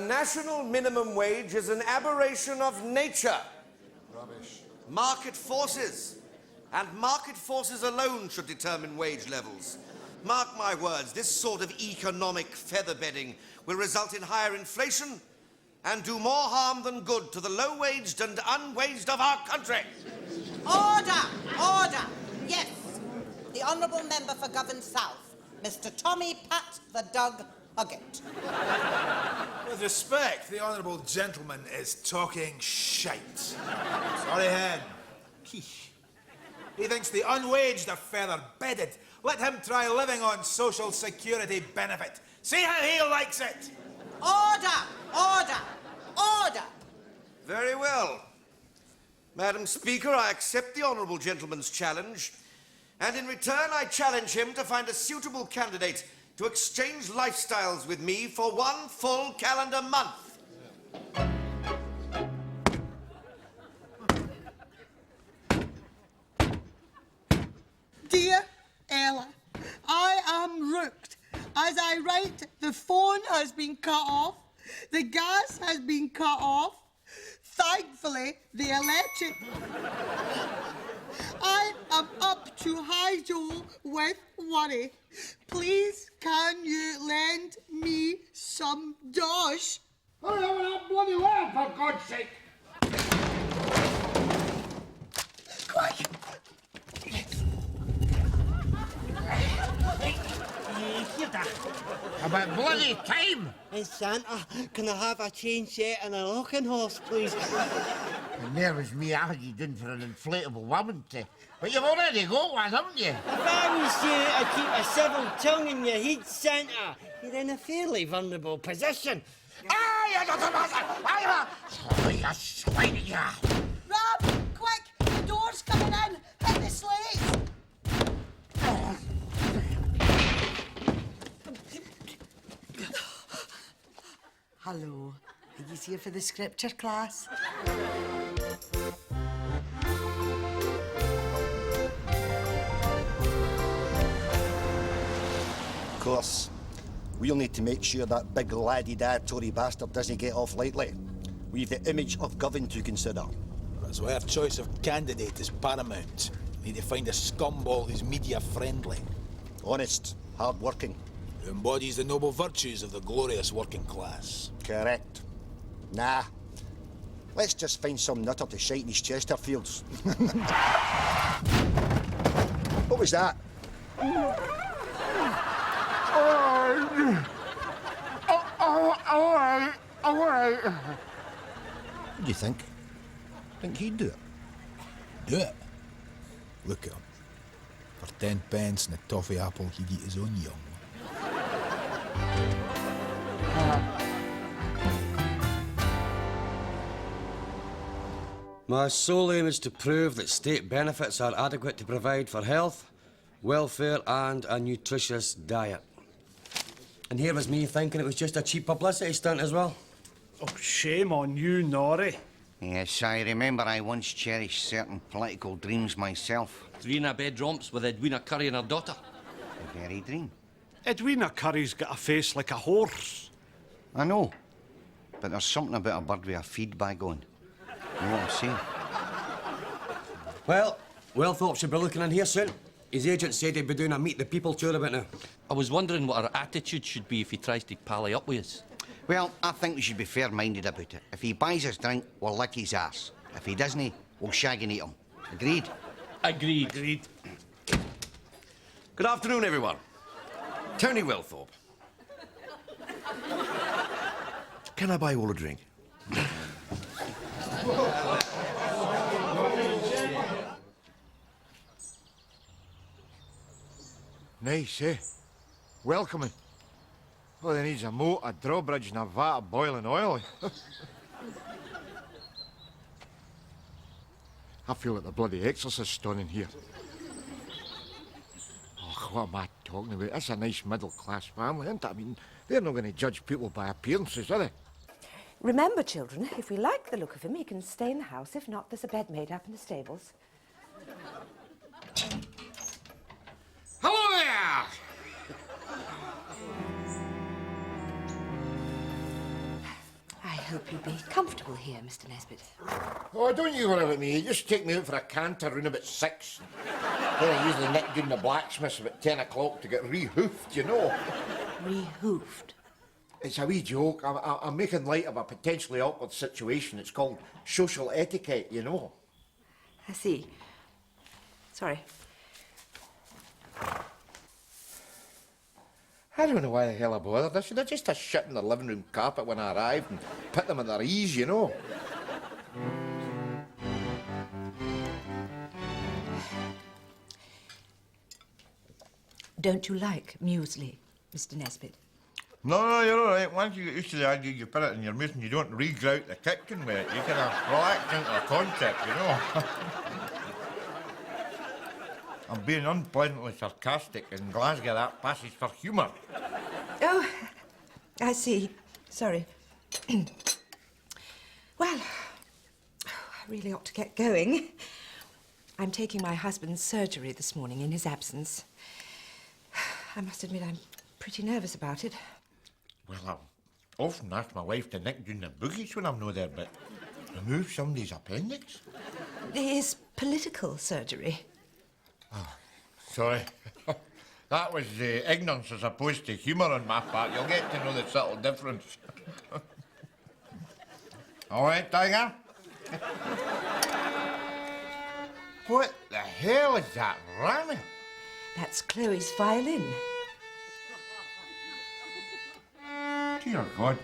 national minimum wage is an aberration of nature. Rubbish. Market forces. And market forces alone should determine wage levels. Mark my words, this sort of economic featherbedding will result in higher inflation and do more harm than good to the low-waged and unwaged of our country. Order! Order! Yes. The Honourable Member for Govan South, Mr. Tommy Pat the Dog Huggett. With respect, the honourable gentleman is talking shite. Sorry, Hen. Quiche. He thinks the unwaged are feather-bedded. Let him try living on social security benefit. See how he likes it. Order! Order! Order! Very well. Madam Speaker, I accept the honourable gentleman's challenge, and in return I challenge him to find a suitable candidate to exchange lifestyles with me for 1 full calendar month. Dear Ella, I am rooked. As I write, the phone has been cut off, the gas has been cut off, thankfully the electric... I am up to high Joel with worry. Please, can you lend me some dosh? Oh, no, that bloody well, for God's sake! Quick! About bloody time! Hey, Santa, can I have a chain set and a rocking horse, please? And there was me arguing for an inflatable woman to... But you've already got one, haven't you? If I was you to keep a civil tongue in your head, Santa, you're in a fairly vulnerable position. Ah, you swine, you! Rab, quick! The door's coming in! Hit the slate! Hello. Are you here for the scripture class? Of course. We'll need to make sure that big laddie-dad Tory bastard doesn't get off lightly. We've the image of Govan to consider. That's why our choice of candidate is paramount. We need to find a scumball who's media-friendly. Honest, hard-working. Who embodies the noble virtues of the glorious working class. Correct. Nah. Let's just find some nutter to shite in his Chesterfields. What was that? All right. What do you think? Think he'd do it? Do it? Look at him. For 10 pence and a toffee apple, he'd eat his own young one. My sole aim is to prove that state benefits are adequate to provide for health, welfare and a nutritious diet. And here was me thinking it was just a cheap publicity stunt as well. Oh, shame on you, Norrie. Yes, I remember I once cherished certain political dreams myself. 3 in a bed romps with Edwina Curry and her daughter. The very dream. Edwina Curry's got a face like a horse. I know, but there's something about a bird with a feed bag on. You know what I'm saying? Well, Wellthorpe should be looking in here soon. His agent said he'd be doing a Meet the People tour about now. I was wondering what our attitude should be if he tries to pally up with us. Well, I think we should be fair-minded about it. If he buys us drink, we'll lick his ass. If he doesn't, we'll shag and eat him. Agreed? Agreed. Good afternoon, everyone. Tony Wellthorpe. Can I buy you all a drink? Nice, eh? Welcoming. Well, he needs a moat, a drawbridge and a vat of boiling oil. I feel like the bloody exorcist stone in here. Oh, what am I talking about? That's a nice middle-class family, isn't it? I mean, they're not going to judge people by appearances, are they? Remember, children, if we like the look of him, he can stay in the house. If not, there's a bed made up in the stables. Hello there! hope you'd be comfortable here, Mr. Nesbitt. Oh, don't you worry about me. You just take me out for a canter round about 6. Then I usually nick down the blacksmith's about 10 o'clock to get re-hoofed, you know. Re-hoofed? It's a wee joke. I'm making light of a potentially awkward situation. It's called social etiquette, you know. I see. Sorry. I don't know why the hell I bothered. I should have just shit in the living room carpet when I arrived and put them at their ease, you know. Don't you like muesli, Mr. Nesbitt? No, you're all right. Once you get used to the idea you put it in your mouth and you don't re-grout the kitchen with it, you kind of relax into the concept, you know. I'm being unpleasantly sarcastic. In Glasgow, that passes for humour. Oh, I see. Sorry. Well, I really ought to get going. I'm taking my husband's surgery this morning in his absence. I must admit I'm pretty nervous about it. Well, I often ask my wife to nick down the boogies when I'm not there, but remove somebody's appendix? His political surgery. Oh, sorry. That was ignorance as opposed to humour on my part. You'll get to know the subtle difference. All right, Tiger? What the hell is that ramming? That's Chloe's violin. Dear God.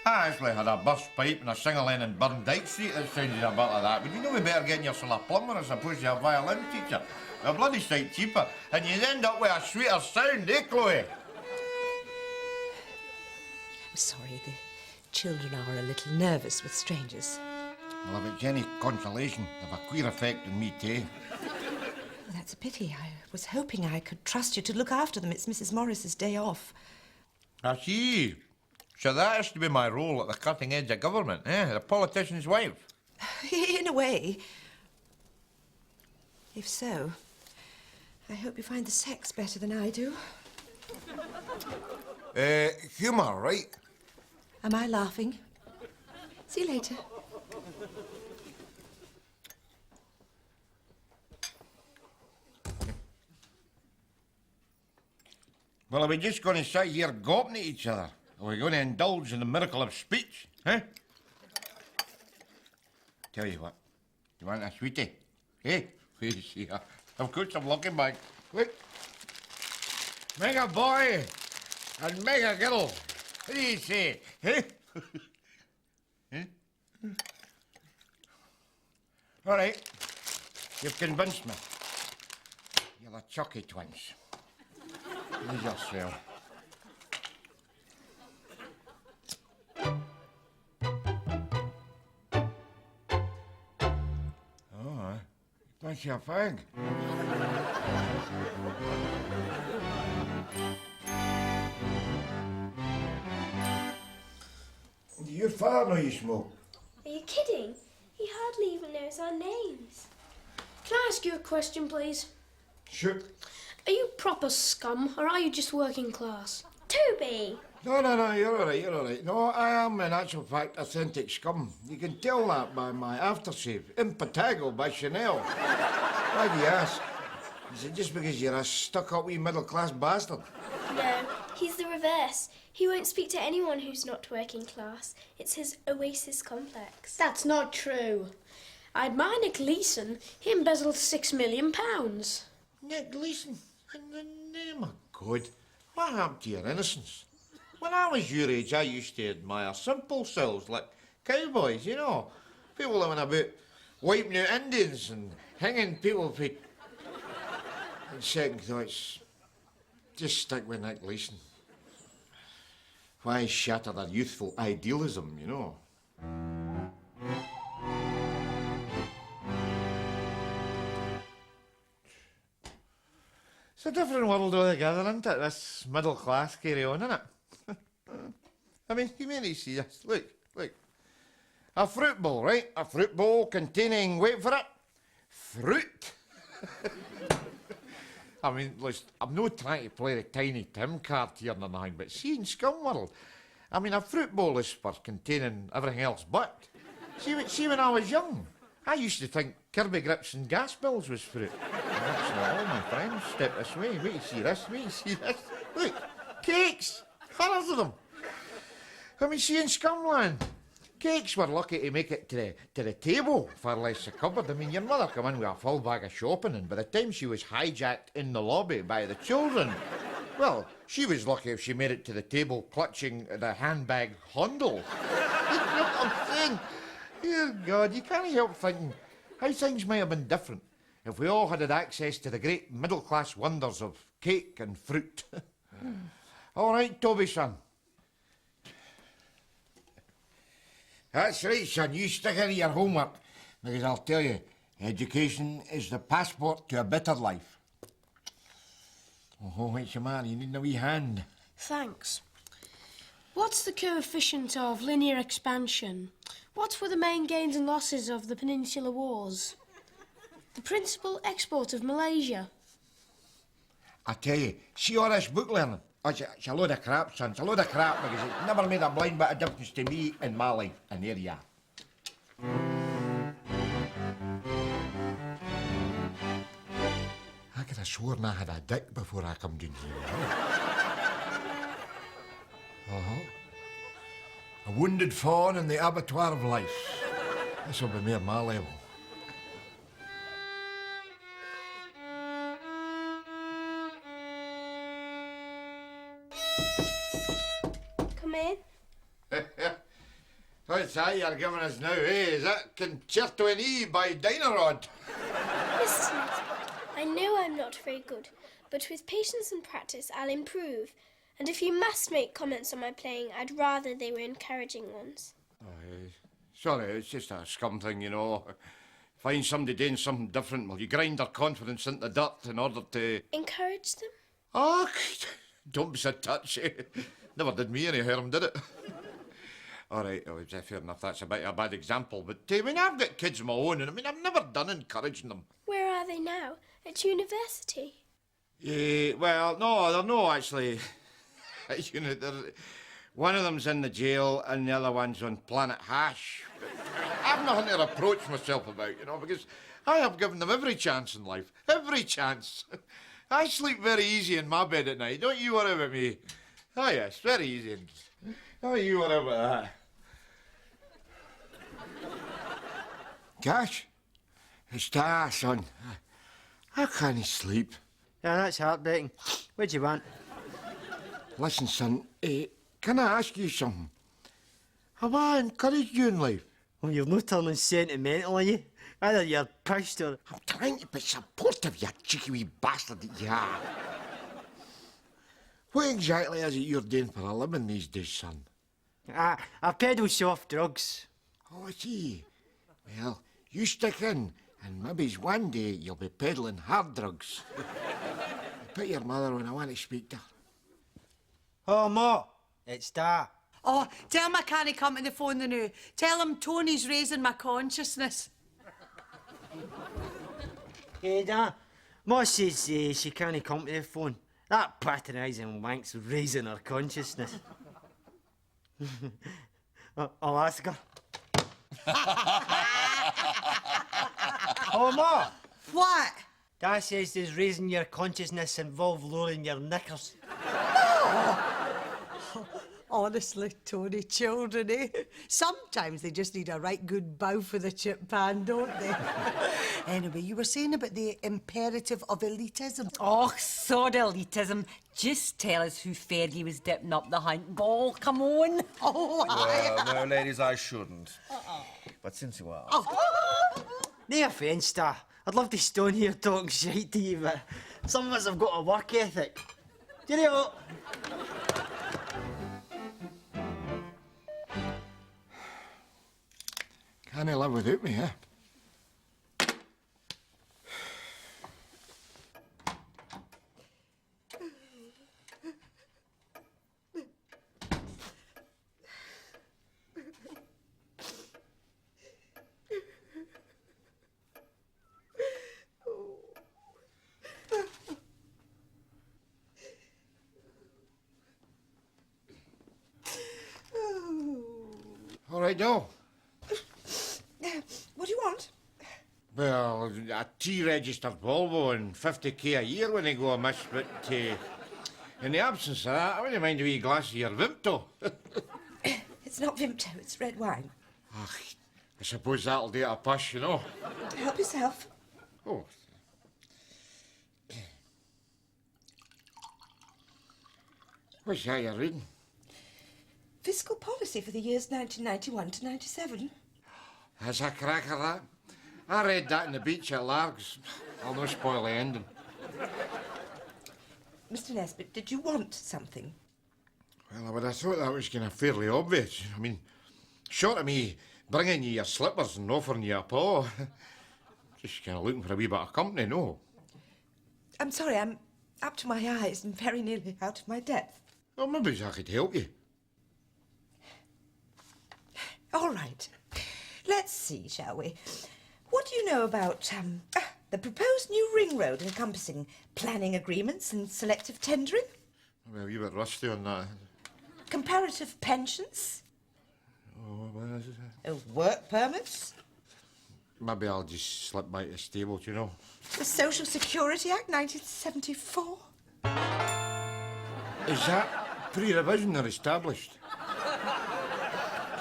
I actually had a burst pipe and a sing-a-len in Burndike Street that sounded a bit like that. Would you know we'd better getting yourself a plumber as opposed to a violin teacher? They're bloody sight cheaper, and you'd end up with a sweeter sound, eh, Chloe? I'm sorry, the children are a little nervous with strangers. Well, if it's any consolation, they've a queer effect on me, too. Well, that's a pity. I was hoping I could trust you to look after them. It's Mrs. Morris's day off. I see. So that has to be my role at the cutting edge of government, eh? The politician's wife. In a way. If so, I hope you find the sex better than I do. Humour, right? Am I laughing? See you later. Well, are we just going to sit here gawping at each other? Are we going to indulge in the miracle of speech, eh? Tell you what, you want a sweetie? Eh? Wait to see. I've got some lucky bag. Look. Mega boy and mega girl. What do you say? Eh? Eh? All right. You've convinced me. You're the Chucky twins. Use yourself. Oh, that's your fag. Do your father know you smoke? Are you kidding? He hardly even knows our names. Can I ask you a question, please? Sure. Are you proper scum, or are you just working class? Toby! No, you're all right, you're all right. No, I am, in actual fact, authentic scum. You can tell that by my aftershave. Impetigo by Chanel. Why do you ask? Is it just because you're a stuck-up wee middle-class bastard? No, he's the reverse. He won't speak to anyone who's not working class. It's his oasis complex. That's not true. I admire Nick Leeson. He embezzled £6 million. Nick Leeson? In the name of God, what happened to your innocence? When I was your age, I used to admire simple souls like cowboys, you know. People living about wiping out Indians and hanging people for... And second thoughts, just stick with Nick Leeson. Why shatter their youthful idealism, you know? It's a different world altogether, isn't it? This middle class carry on, isn't it? I mean, you may see this. Look. A fruit bowl, right? A fruit bowl containing, wait for it, fruit. I mean, listen, I'm not trying to play the Tiny Tim card here or anything, but see, in Scum World, I mean, a fruit bowl is for containing everything else but. See, when I was young, I used to think Kirby grips and gas bills was fruit. And actually, all my friends step this way. Wait to see this, wait to see this. Look, cakes, hundreds of them. I mean, see in Scumland, cakes were lucky to make it to the table, far less the cupboard. I mean, your mother come in with a full bag of shopping, and by the time she was hijacked in the lobby by the children, well, she was lucky if she made it to the table clutching the handbag handle. You know what I'm saying? Dear God, you can't help thinking how things might have been different if we all had access to the great middle-class wonders of cake and fruit. All right, Toby, son. That's right, son. You stick in your homework, because I'll tell you, education is the passport to a better life. Oh, what's the matter? You need a wee hand. Thanks. What's the coefficient of linear expansion? What were the main gains and losses of the Peninsular Wars? The principal export of Malaysia? I tell you, see all this book learning? Oh, it's a load of crap, son. It's a load of crap, because it's never made a blind bit of difference to me in my life. And there you are. I could have sworn I had a dick before I come down here. A wounded fawn in the abattoir of life. This will be mere my level. Come in. What's that you're giving us now, eh? Is that Concerto in E by Dynarod? Mr. Nesbitt, I know I'm not very good, but with patience and practice I'll improve. And if you must make comments on my playing, I'd rather they were encouraging ones. Sorry, it's just a scum thing, you know. Find somebody doing something different, well, you grind their confidence into the dirt in order to... Encourage them? Oh, don't be so touchy. Never did me any harm, did it? All right, oh, fair enough, that's a bit of a bad example, but I mean, I've got kids of my own, and I mean, I've never done encouraging them. Where are they now? At university? Well, no, they're no, actually. You know, one of them's in the jail and the other one's on Planet Hash. I've nothing to reproach myself about, you know, because I have given them every chance in life. Every chance. I sleep very easy in my bed at night. Don't you worry about me. Oh, yes, very easy. Don't you worry about that. Gosh, it's tired, son. I can't sleep. Yeah, that's heartbreaking. What do you want? Listen, son, can I ask you something? Have I encouraged you in life? Well, you're not turning sentimental, are you? Either you're pissed or... I'm trying to be supportive, you cheeky wee bastard that you are. What exactly is it you're doing for a living these days, son? I peddle soft drugs. Oh, I see. Well, you stick in, and maybe one day you'll be peddling hard drugs. Put your mother when I want to speak to her. Oh, Ma, it's Da. Oh, tell him I can't come to the phone now. Tell him Tony's raising my consciousness. Hey, Da, Ma says she can't come to the phone. That patronising wank's raising her consciousness. I'll ask her. Oh, Ma! What? Da says does raising your consciousness involve lowering your knickers? Honestly, Tony, children, eh? Sometimes they just need a right good bow for the chip pan, don't they? Anyway, you were saying about the imperative of elitism. Oh, sod elitism. Just tell us who Fergie was dipping up the hunt ball. Come on. Oh, Well, no, ladies, I shouldn't. But since you are... No offence, Da. I'd love to stone here talking shite to you, but some of us have got a work ethic. Cheerio! Can't live without me, eh? All right, Doll. What do you want? Well, a T-registered Volvo and 50k a year when they go amiss, but in the absence of that, I wouldn't mind a wee glass of your Vimto. It's not Vimto, it's red wine. Ach, I suppose that'll do at a push, you know. Help yourself. Oh. What's that you're reading? Fiscal policy for the years 1991 to 97. That's a cracker, that. I read that in the beach at Largs. I'll not spoil the ending. Mr. Nesbitt, did you want something? Well, I would have thought that was kind of fairly obvious. I mean, short of me bringing you your slippers and offering you a paw. Just kind of looking for a wee bit of company, no? I'm sorry, I'm up to my eyes and very nearly out of my depth. Well, maybe I could help you. All right. Let's see, shall we? What do you know about the proposed new ring road encompassing planning agreements and selective tendering? Well, you're a bit rusty on that. Comparative pensions? Oh, what is it? Work permits? Maybe I'll just slip by the stable, do you know? The Social Security Act 1974? Is that pre-revision or established?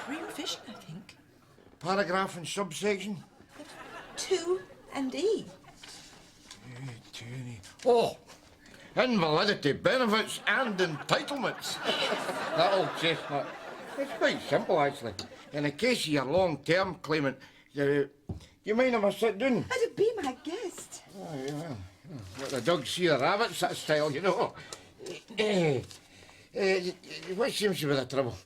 Pre-revision, I think. Paragraph and subsection? 2 and E. Oh! Invalidity benefits and entitlements. That old chestnut. It's quite simple, actually. In the case of your long-term claimant, you mind if I sit down? That'd be my guest. Oh, yeah. Let the dog see the rabbits, that style, you know. What seems to be the trouble?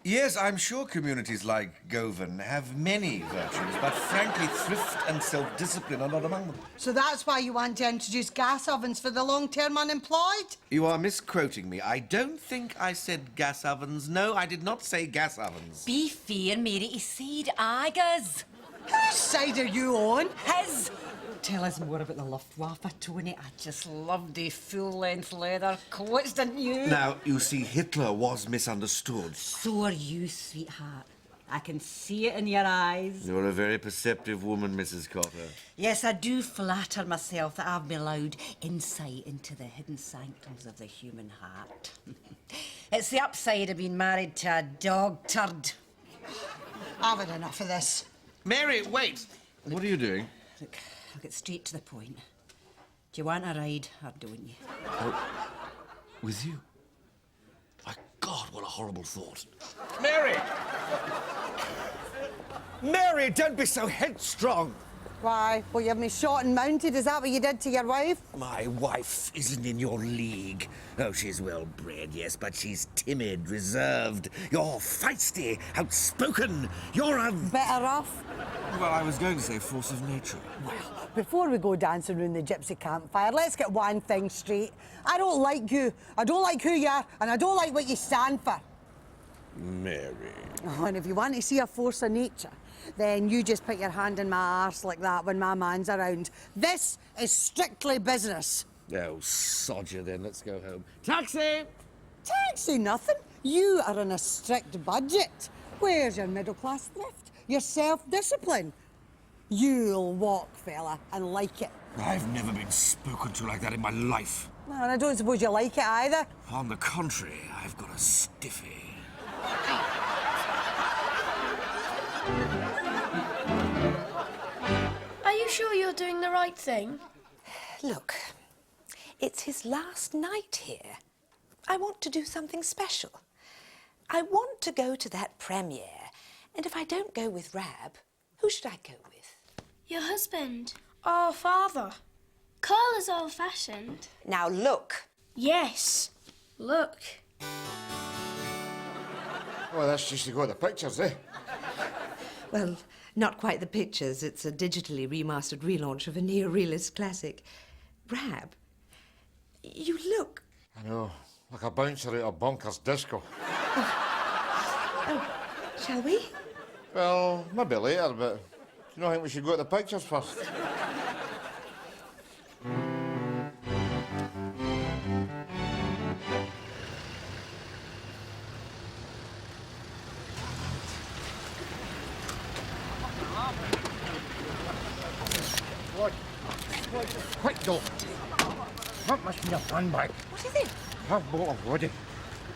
Yes, I'm sure communities like Govan have many virtues, but frankly, thrift and self-discipline are not among them. So that's why you want to introduce gas ovens for the long-term unemployed? You are misquoting me. I don't think I said gas ovens. No, I did not say gas ovens. Be fair, Mary, he said Agas. Whose side are you on? His. Tell us more about the Luftwaffe, Tony. I just loved the full-length leather coats, didn't you? Now, you see, Hitler was misunderstood. So are you, sweetheart. I can see it in your eyes. You're a very perceptive woman, Mrs. Cotter. Yes, I do flatter myself that I've been allowed insight into the hidden sanctums of the human heart. It's the upside of being married to a dog turd. I've had enough of this. Mary, wait! What are you doing? Look, I'll get straight to the point. Do you want a ride, or don't you? Oh, with you? My God, what a horrible thought. Mary! Mary, don't be so headstrong. Why? Well, you have me shot and mounted? Is that what you did to your wife? My wife isn't in your league. Oh, she's well-bred, yes, but she's timid, reserved. You're feisty, outspoken. You're a... Better off. Well, I was going to say force of nature. Well, before we go dancing round the gypsy campfire, let's get one thing straight. I don't like you, I don't like who you are, and I don't like what you stand for. Mary. Oh, and if you want to see a force of nature, then you just put your hand in my arse like that when my man's around. This is strictly business. Oh, sod you then. Let's go home. Taxi! Taxi nothing. You are on a strict budget. Where's your middle-class thrift? Your self-discipline? You'll walk, fella, and like it. I've never been spoken to like that in my life. Well, and I don't suppose you like it either. On the contrary, I've got a stiffy. Are you sure you're doing the right thing? Look, it's his last night here. I want to do something special. I want to go to that premiere, and if I don't go with Rab, who should I go with? Your husband. Our father. Carl is old-fashioned. Now look. Yes. Look. Oh, that's just to go to the pictures, eh? Well, not quite the pictures. It's a digitally remastered relaunch of a neo-realist classic. Rab, you look... I know, like a bouncer out of Bonkers Disco. Oh, shall we? Well, maybe later, but do you not think we should go to the pictures first? though. That must be a fun bag. What is it? Half bottle of vodka.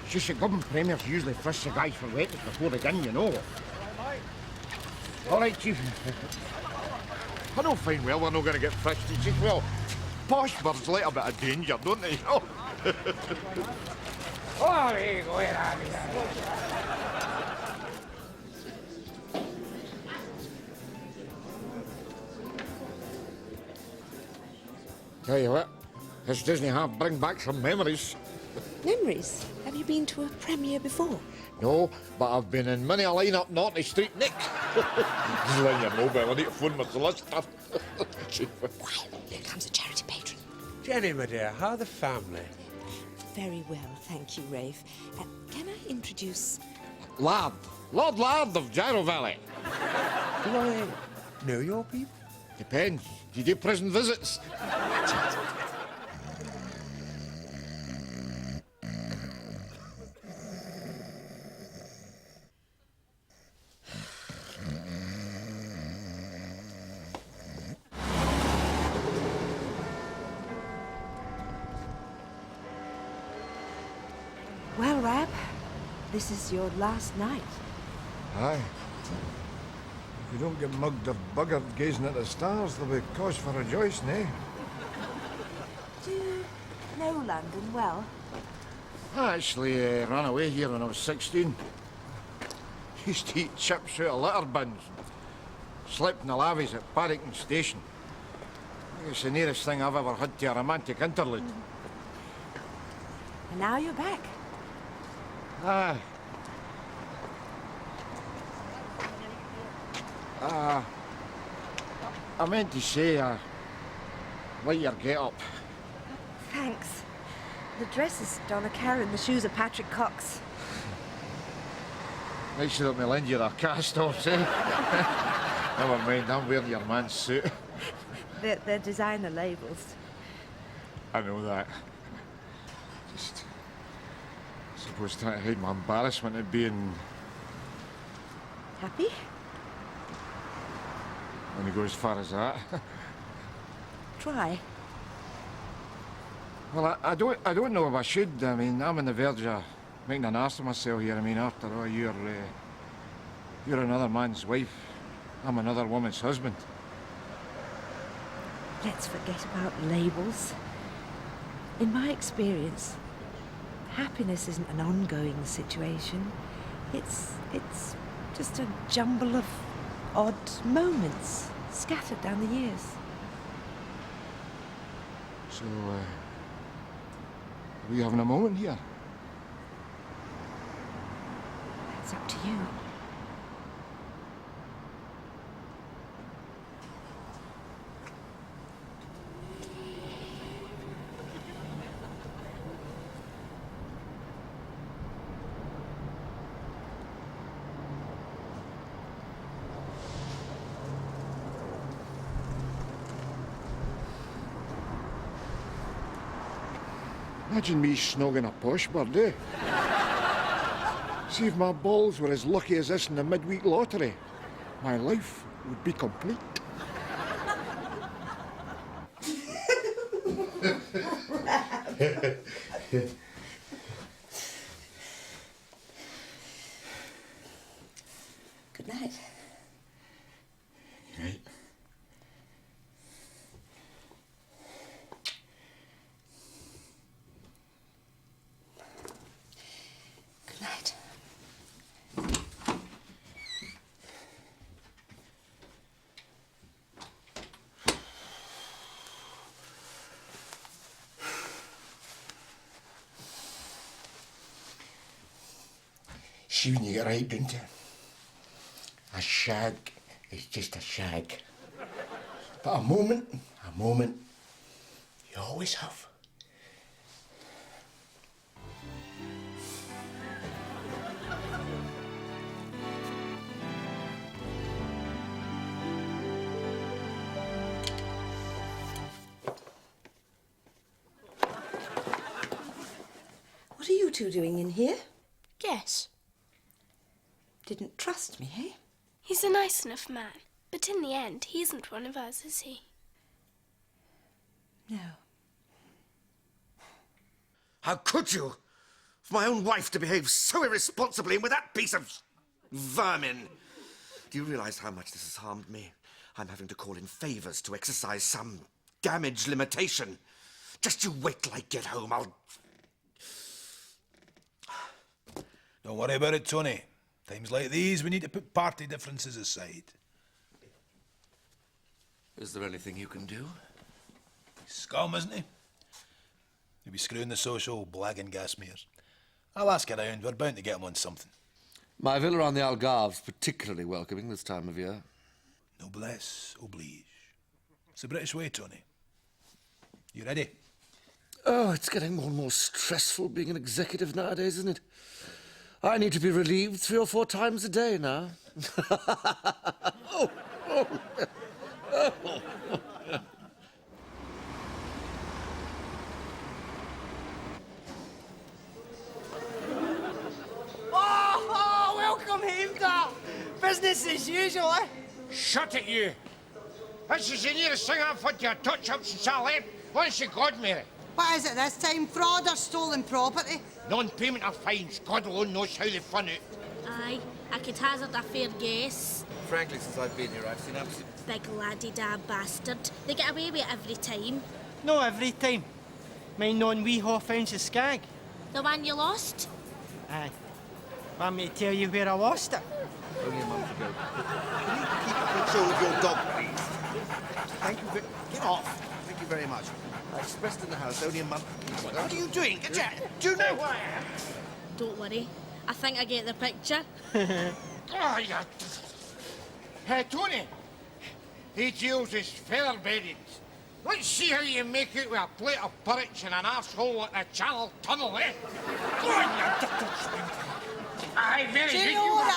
It's just that government premiers usually frisk the guys for wetness before they begin, you know. All right, Chief. I know fine well we're not going to get frisked. It's just, well, posh birds like a bit of danger, don't they, you know? Oh, there you go, Tell you what, this Disney half bring back some memories. Memories? Have you been to a premiere before? No, but I've been in many a line up Naughty Street, Nick. Just letting you know, Bill, I need to phone my solicitor. Here comes a charity patron. Jenny, my dear, how are the family? Very well, thank you, Rafe. Can I introduce... Lord Laird of Gyro Valley. Do I know your people? Depends. Do you do prison visits? Well, Rab, this is your last night. Aye. If you don't get mugged or buggered gazing at the stars, there'll be cause for rejoicing, eh? Do you know London well? I actually ran away here when I was 16. Used to eat chips out of litter bins. Slept in the lavies at Paddington Station. It's the nearest thing I've ever had to a romantic interlude. And now you're back. Aye. I meant to say, like your get-up. Thanks. The dress is Donna Karen, the shoes are Patrick Cox. Nice that me lend you their cast-offs, eh? Never mind, I'm wearing your man's suit. They're designer labels. I know that. Just... I suppose trying to hide my embarrassment at being... Happy? When you go as far as that. Try. Well, I don't know if I should. I mean, I'm on the verge of making an ass of myself here. I mean, after all, you're another man's wife. I'm another woman's husband. Let's forget about labels. In my experience, happiness isn't an ongoing situation. It's just a jumble of odd moments scattered down the years. So, are we having a moment here? It's up to you. Imagine me snogging a posh bird, eh? See if my balls were as lucky as this in the midweek lottery. My life would be complete. Good night. Right. Good night. See when you get right, don't you? A shag is just a shag. But a moment, you always have. What are you two doing in here? Guess. Didn't trust me, eh? He's a nice enough man, but in the end, he isn't one of us, is he? No. How could you? For my own wife to behave so irresponsibly and with that piece of vermin. Do you realise how much this has harmed me? I'm having to call in favours to exercise some damage limitation. Just you wait till I get home, I'll... Don't worry about it, Tony. Times like these, we need to put party differences aside. Is there anything you can do? He's scum, isn't he? He'll be screwing the social, blagging gasmears. I'll ask around. We're bound to get him on something. My villa on the Algarve's particularly welcoming this time of year. Noblesse oblige. It's the British way, Tony. You ready? Oh, it's getting more and more stressful being an executive nowadays, isn't it? I need to be relieved 3 or 4 times a day now. Welcome home, Dad. Business as usual, eh? Shut it, you. This is the nearest thing I've had to a touch-up since I left. Honest to God, Mary. What is it this time? Fraud or stolen property? Non-payment of fines. God alone knows how they fun it. Aye, I could hazard a fair guess. Frankly, since I've been here, I've seen absolutely... Big laddie-da bastard. They get away with it every time. No, every time. Mind on wee half ounce of skag? The one you lost? Aye. Want me to tell you where I lost it? Only a month ago. Can you keep control of your dog, please? Thank you very... Get off. Thank you very much. I expressed in the house only a month... What are you doing? Get down. Do you know who I am? Don't worry. I think I get the picture. Oh, yeah. Hey, Tony. He Jules is feather-bedded. Let's see how you make it with a plate of porridge and an arsehole at the Channel Tunnel, eh? Go on, you Aye, very good.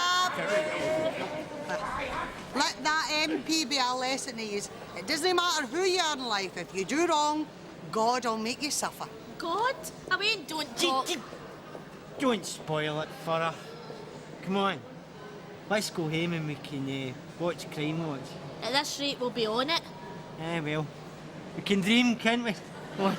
Let that MP be a lesson to you. It doesn't matter who you are in life. If you do wrong, God will make you suffer. God? I mean, don't talk. Don't spoil it for her. Come on. Let's go home and we can watch Crime Watch. At this rate, we'll be on it. Well. We can dream, can't we? Come on.